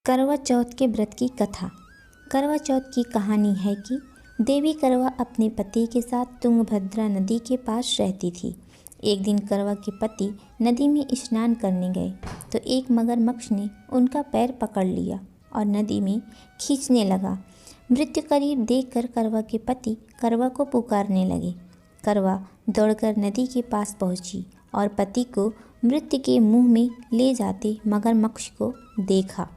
करवा चौथ के व्रत की कथा। करवा चौथ की कहानी है कि देवी करवा अपने पति के साथ तुंगभद्रा नदी के पास रहती थी। एक दिन करवा के पति नदी में स्नान करने गए तो एक मगरमच्छ ने उनका पैर पकड़ लिया और नदी में खींचने लगा। मृत्यु करीब देखकर करवा के पति करवा को पुकारने लगे। करवा दौड़कर नदी के पास पहुंची और पति को मृत्यु के मुंह में ले जाते मगरमच्छ को देखा।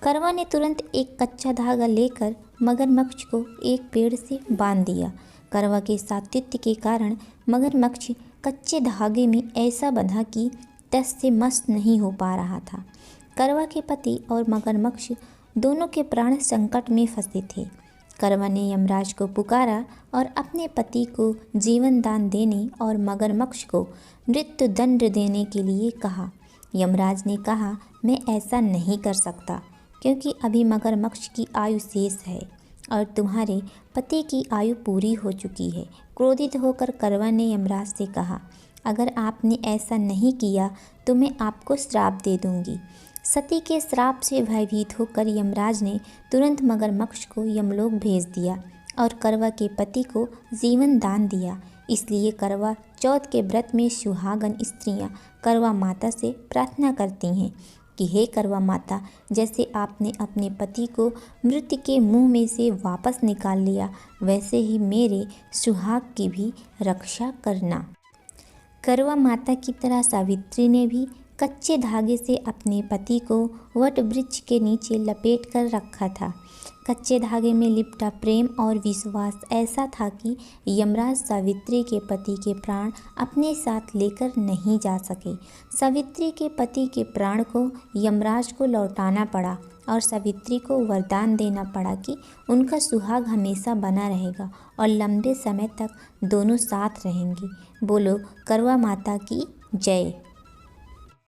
करवा ने तुरंत एक कच्चा धागा लेकर मगरमच्छ को एक पेड़ से बांध दिया। करवा के सातत्य के कारण मगरमच्छ कच्चे धागे में ऐसा बंधा कि टस से मस नहीं हो पा रहा था। करवा के पति और मगरमच्छ दोनों के प्राण संकट में फंसे थे। करवा ने यमराज को पुकारा और अपने पति को जीवन दान देने और मगरमच्छ को मृत्यु दंड देने के लिए कहा। यमराज ने कहा, मैं ऐसा नहीं कर सकता क्योंकि अभी मगरमच्छ की आयु शेष है और तुम्हारे पति की आयु पूरी हो चुकी है। क्रोधित होकर करवा ने यमराज से कहा, अगर आपने ऐसा नहीं किया तो मैं आपको श्राप दे दूंगी। सती के श्राप से भयभीत होकर यमराज ने तुरंत मगरमच्छ को यमलोक भेज दिया और करवा के पति को जीवन दान दिया। इसलिए करवा चौथ के व्रत में सुहागन स्त्रियां करवा माता से प्रार्थना करती हैं कि हे करवा माता, जैसे आपने अपने पति को मृत्यु के मुंह में से वापस निकाल लिया, वैसे ही मेरे सुहाग की भी रक्षा करना। करवा माता की तरह सावित्री ने भी कच्चे धागे से अपने पति को वट वृक्ष के नीचे लपेट कर रखा था। कच्चे धागे में लिपटा प्रेम और विश्वास ऐसा था कि यमराज सावित्री के पति के प्राण अपने साथ लेकर नहीं जा सके। सावित्री के पति के प्राण को यमराज को लौटाना पड़ा और सावित्री को वरदान देना पड़ा कि उनका सुहाग हमेशा बना रहेगा और लंबे समय तक दोनों साथ रहेंगे। बोलो करवा माता की जय।